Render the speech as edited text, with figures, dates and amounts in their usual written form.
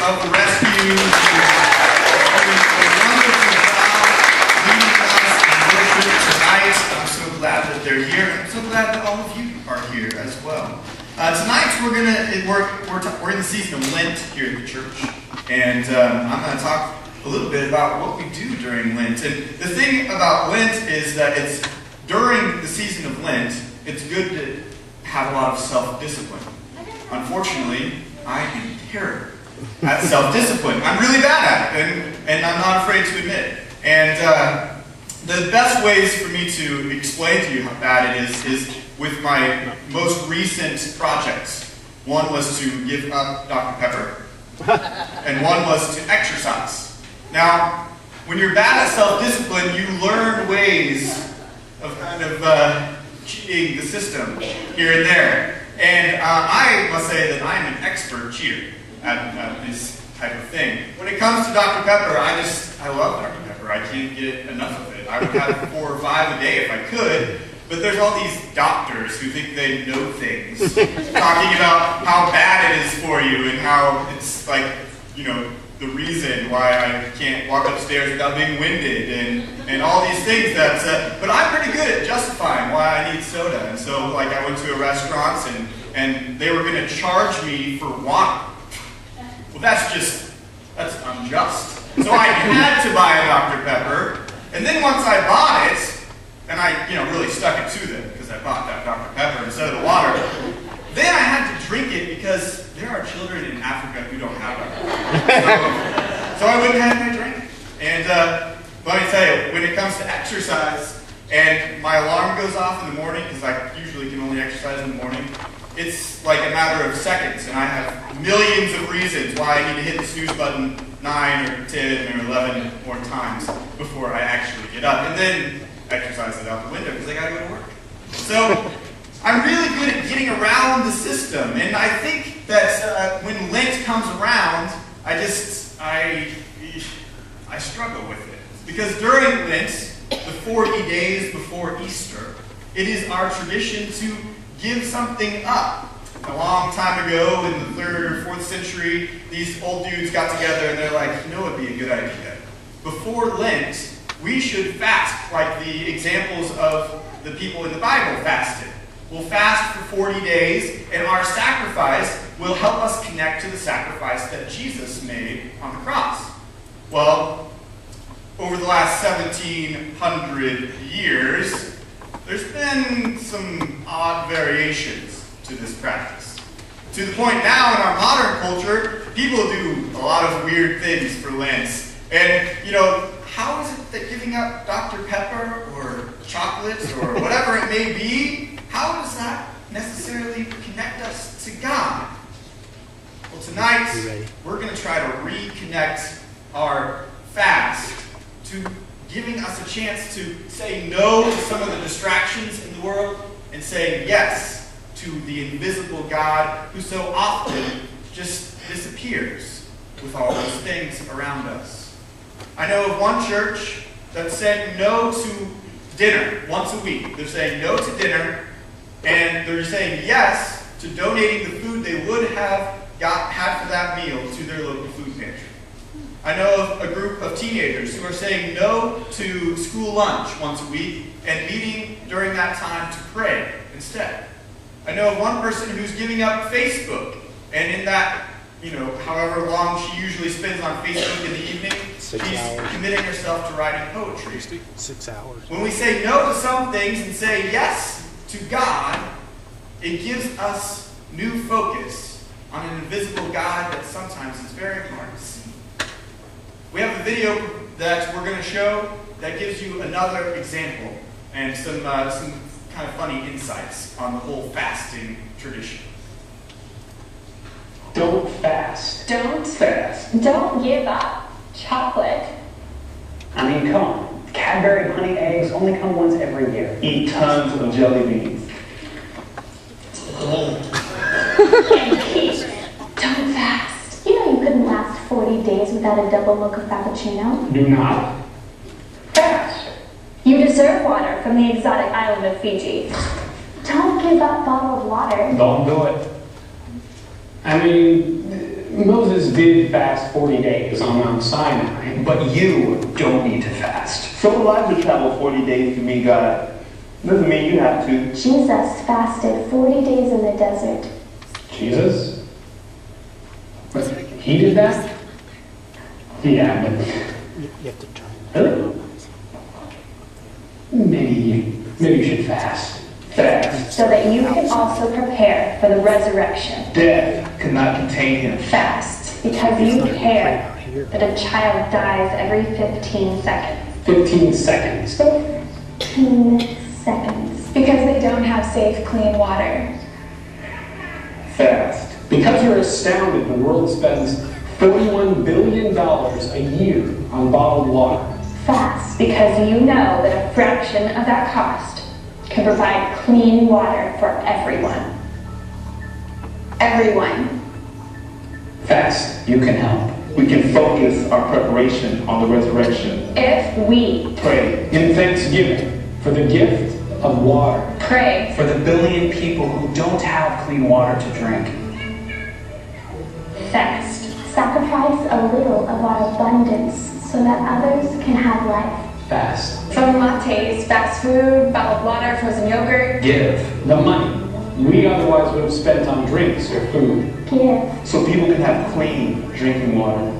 of the rescue, doing a wonderful job leading us in worship tonight. I'm so glad that they're here. I'm so glad that all of you are here as well. Tonight we're in the season of Lent here at the church, and I'm going to talk a little bit about what we do during Lent. And the thing about Lent is that it's during the season of Lent, it's good to have a lot of self-discipline. Unfortunately, I am terrible at self-discipline. I'm really bad at it, and I'm not afraid to admit it. And the best ways for me to explain to you how bad it is with my most recent projects. One was to give up Dr. Pepper, and one was to exercise. Now, when you're bad at self-discipline, you learn ways of kind of cheating the system here and there. And I must say that I'm an expert cheater at this type of thing. When it comes to Dr. Pepper, I love Dr. Pepper. I can't get enough of it. I would have 4 or 5 a day if I could. But there's all these doctors who think they know things, talking about how bad it is for you and how it's like, you know, the reason why I can't walk upstairs without being winded and all these things but I'm pretty good at justifying why I need soda. And so like I went to a restaurant and they were going to charge me for water. Well, that's unjust. So I had to buy a Dr. Pepper, and then once I bought it, and I really stuck it to them because I bought that Dr. Pepper instead of the water, then I had to drink it because there are children in Africa who don't have Dr. Pepper. So I wouldn't have my drink. And let me tell you, when it comes to exercise, and my alarm goes off in the morning, because I usually can only exercise in the morning, it's like a matter of seconds, and I have millions of reasons why I need to hit the snooze button 9 or 10 or 11 more times before I actually get up. And then exercise it out the window because I got to go to work. So I'm really good at getting around the system, and I think that when Lent comes around, I struggle with it. Because during Lent, the 40 days before Easter, it is our tradition to give something up. A long time ago, in the 3rd or 4th century, these old dudes got together and they're like, you know what would be a good idea? Before Lent, we should fast like the examples of the people in the Bible fasted. We'll fast for 40 days, and our sacrifice will help us connect to the sacrifice that Jesus made on the cross. Well, over the last 1,700 years, there's been some odd variations to this practice. To the point now in our modern culture, people do a lot of weird things for Lent. And, how is it that giving up Dr. Pepper or chocolates or whatever it may be, how does that necessarily connect us to God? Well, tonight, we're going to try to reconnect our fast to giving us a chance to say no to some of the distractions in the world and say yes to the invisible God who so often just disappears with all those things around us. I know of one church that's saying no to dinner once a week. They're saying no to dinner, and they're saying yes to donating the food they would have had for that meal to their local food pantry. I know of a group of teenagers who are saying no to school lunch once a week and meeting during that time to pray instead. I know of one person who's giving up Facebook, and in that, however long she usually spends on Facebook in the evening, she's committing herself to writing poetry. 6 hours. When we say no to some things and say yes to God, it gives us new focus on an invisible God that sometimes is very hard to see. We have a video that we're going to show that gives you another example and some kind of funny insights on the whole fasting tradition. Don't fast. Don't fast. Don't give up chocolate. I mean, come on. Cadbury honey eggs only come once every year. Eat tons of jelly beans. And Pete, don't fast. You couldn't last 40 days without a double mocha frappuccino. Do not fast. You deserve water from the exotic island of Fiji. Don't give up bottled water. Don't do it. I mean, Moses did fast 40 days on Mount Sinai. But you don't need to fast. So Elijah traveled 40 days to meet God. Doesn't mean you have to. Jesus fasted 40 days in the desert. Jesus? But he did that? Yeah, but... Really? Maybe you should fast. Fast. So that you can also prepare for the resurrection. Death could not contain him. Fast, because you care that a child dies every 15 seconds. 15 seconds. 15 seconds. Because they don't have safe, clean water. Fast. Because you're astounded, the world spends $41 billion a year on bottled water. Fast, because you know that a fraction of that cost can provide clean water for everyone. Everyone. Fast, you can help. We can focus our preparation on the resurrection. If we Pray. In thanksgiving for the gift of water. pray, For the billion people who don't have clean water to drink. fast, sacrifice a little of our abundance so that others can have life. Fast. From lattes, fast food, bottled water, frozen yogurt. Give. The money we otherwise would have spent on drinks or food. Give. So people can have clean drinking water.